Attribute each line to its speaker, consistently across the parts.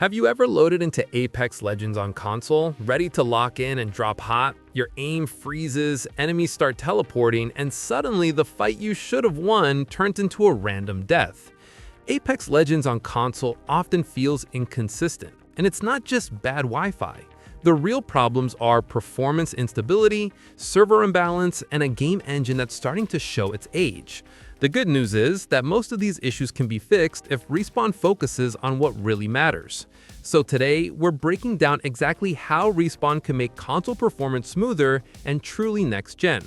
Speaker 1: Have you ever loaded into Apex Legends on console, ready to lock in and drop hot? Your aim freezes, enemies start teleporting, and suddenly the fight you should have won turns into a random death. Apex Legends on console often feels inconsistent, and it's not just bad Wi-Fi. The real problems are performance instability, server imbalance, and a game engine that's starting to show its age. The good news is that most of these issues can be fixed if Respawn focuses on what really matters. So today, we're breaking down exactly how Respawn can make console performance smoother and truly next-gen.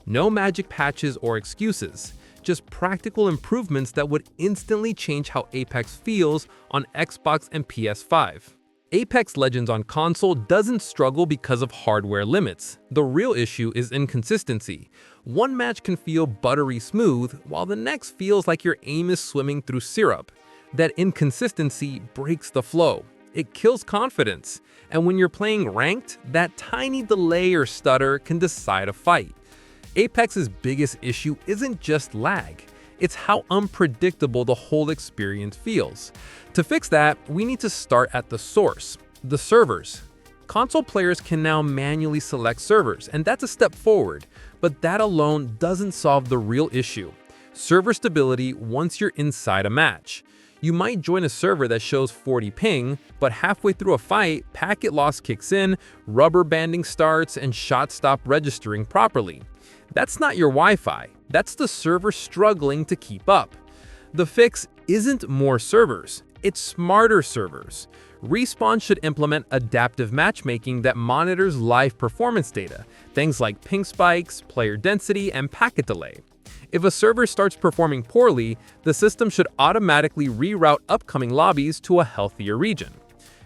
Speaker 1: No magic patches or excuses, just practical improvements that would instantly change how Apex feels on Xbox and PS5. Apex Legends on console doesn't struggle because of hardware limits. The real issue is inconsistency. One match can feel buttery smooth, while the next feels like your aim is swimming through syrup. That inconsistency breaks the flow. It kills confidence. And when you're playing ranked, that tiny delay or stutter can decide a fight. Apex's biggest issue isn't just lag. It's how unpredictable the whole experience feels. To fix that, we need to start at the source, the servers. Console players can now manually select servers, and that's a step forward, but that alone doesn't solve the real issue: server stability once you're inside a match. You might join a server that shows 40 ping, but halfway through a fight, packet loss kicks in, rubber banding starts, and shots stop registering properly. That's not your Wi-Fi. That's the server struggling to keep up. The fix isn't more servers, it's smarter servers. Respawn should implement adaptive matchmaking that monitors live performance data, things like ping spikes, player density, and packet delay. If a server starts performing poorly, the system should automatically reroute upcoming lobbies to a healthier region.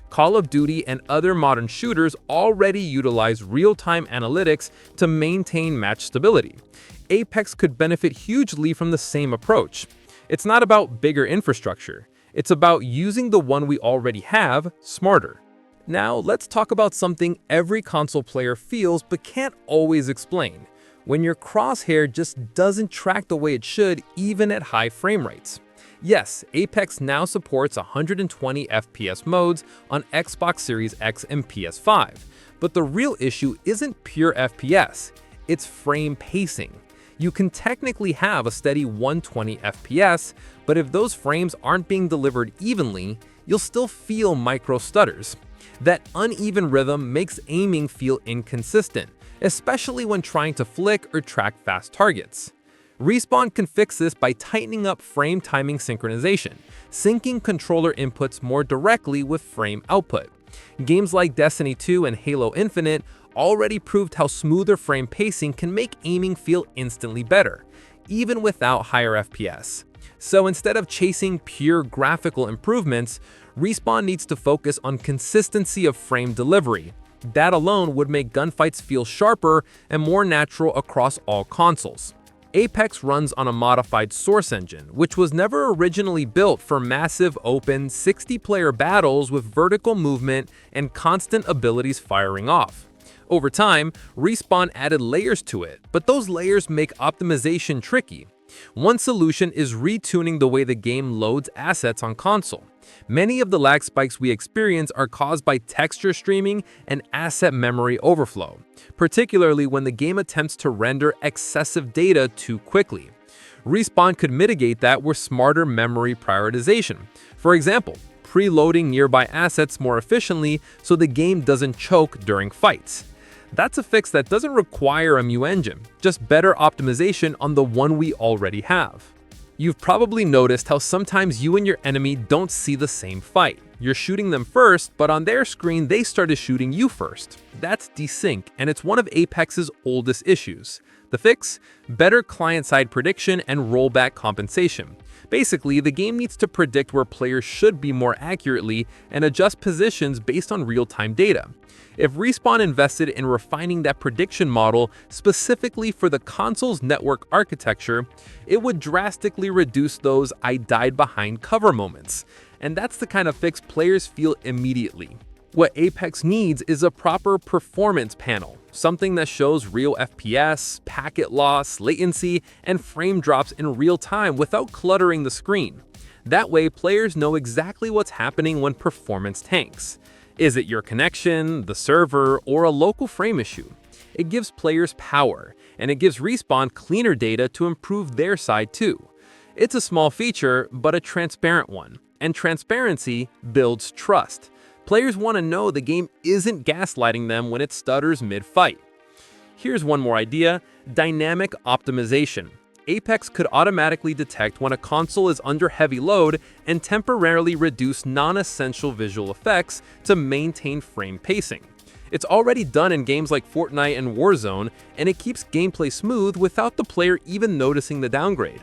Speaker 1: Call of Duty and other modern shooters already utilize real-time analytics to maintain match stability. Apex could benefit hugely from the same approach. It's not about bigger infrastructure. It's about using the one we already have smarter. Now, let's talk about something every console player feels but can't always explain: when your crosshair just doesn't track the way it should, even at high frame rates. Yes, Apex now supports 120 FPS modes on Xbox Series X and PS5, but the real issue isn't pure FPS, it's frame pacing. You can technically have a steady 120 FPS, but if those frames aren't being delivered evenly, you'll still feel micro-stutters. That uneven rhythm makes aiming feel inconsistent, especially when trying to flick or track fast targets. Respawn can fix this by tightening up frame timing synchronization, syncing controller inputs more directly with frame output. Games like Destiny 2 and Halo Infinite already proved how smoother frame pacing can make aiming feel instantly better, even without higher FPS. So instead of chasing pure graphical improvements, Respawn needs to focus on consistency of frame delivery. That alone would make gunfights feel sharper and more natural across all consoles. Apex runs on a modified Source engine, which was never originally built for massive open 60-player battles with vertical movement and constant abilities firing off. Over time, Respawn added layers to it, but those layers make optimization tricky. One solution is retuning the way the game loads assets on console. Many of the lag spikes we experience are caused by texture streaming and asset memory overflow, particularly when the game attempts to render excessive data too quickly. Respawn could mitigate that with smarter memory prioritization. For example, preloading nearby assets more efficiently so the game doesn't choke during fights. That's a fix that doesn't require a new engine, just better optimization on the one we already have. You've probably noticed how sometimes you and your enemy don't see the same fight. You're shooting them first, but on their screen they started shooting you first. That's desync, and it's one of Apex's oldest issues. The fix? Better client-side prediction and rollback compensation. Basically, the game needs to predict where players should be more accurately and adjust positions based on real-time data. If Respawn invested in refining that prediction model specifically for the console's network architecture, it would drastically reduce those "I died behind cover" moments. And that's the kind of fix players feel immediately. What Apex needs is a proper performance panel, something that shows real FPS, packet loss, latency, and frame drops in real time without cluttering the screen. That way, players know exactly what's happening when performance tanks. Is it your connection, the server, or a local frame issue? It gives players power, and it gives Respawn cleaner data to improve their side too. It's a small feature, but a transparent one, and transparency builds trust. Players want to know the game isn't gaslighting them when it stutters mid-fight. Here's one more idea: dynamic optimization. Apex could automatically detect when a console is under heavy load and temporarily reduce non-essential visual effects to maintain frame pacing. It's already done in games like Fortnite and Warzone, and it keeps gameplay smooth without the player even noticing the downgrade.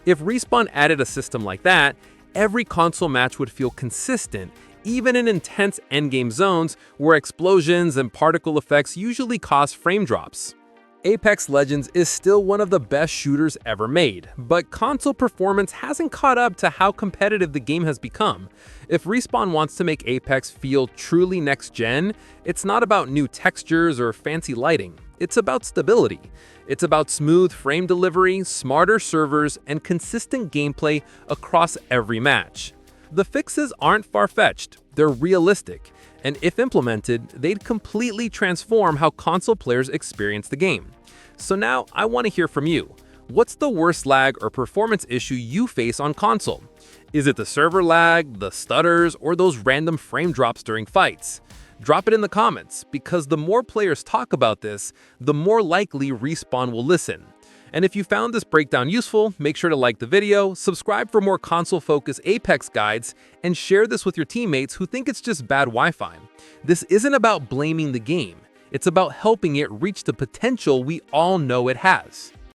Speaker 1: If Respawn added a system like that, every console match would feel consistent, even in intense endgame zones where explosions and particle effects usually cause frame drops. Apex Legends is still one of the best shooters ever made, but console performance hasn't caught up to how competitive the game has become. If Respawn wants to make Apex feel truly next-gen, it's not about new textures or fancy lighting. It's about stability. It's about smooth frame delivery, smarter servers, and consistent gameplay across every match. The fixes aren't far-fetched, they're realistic, and if implemented, they'd completely transform how console players experience the game. So now, I want to hear from you. What's the worst lag or performance issue you face on console? Is it the server lag, the stutters, or those random frame drops during fights? Drop it in the comments, because the more players talk about this, the more likely Respawn will listen. And if you found this breakdown useful, make sure to like the video, subscribe for more console-focused Apex guides, and share this with your teammates who think it's just bad Wi-Fi. This isn't about blaming the game, it's about helping it reach the potential we all know it has.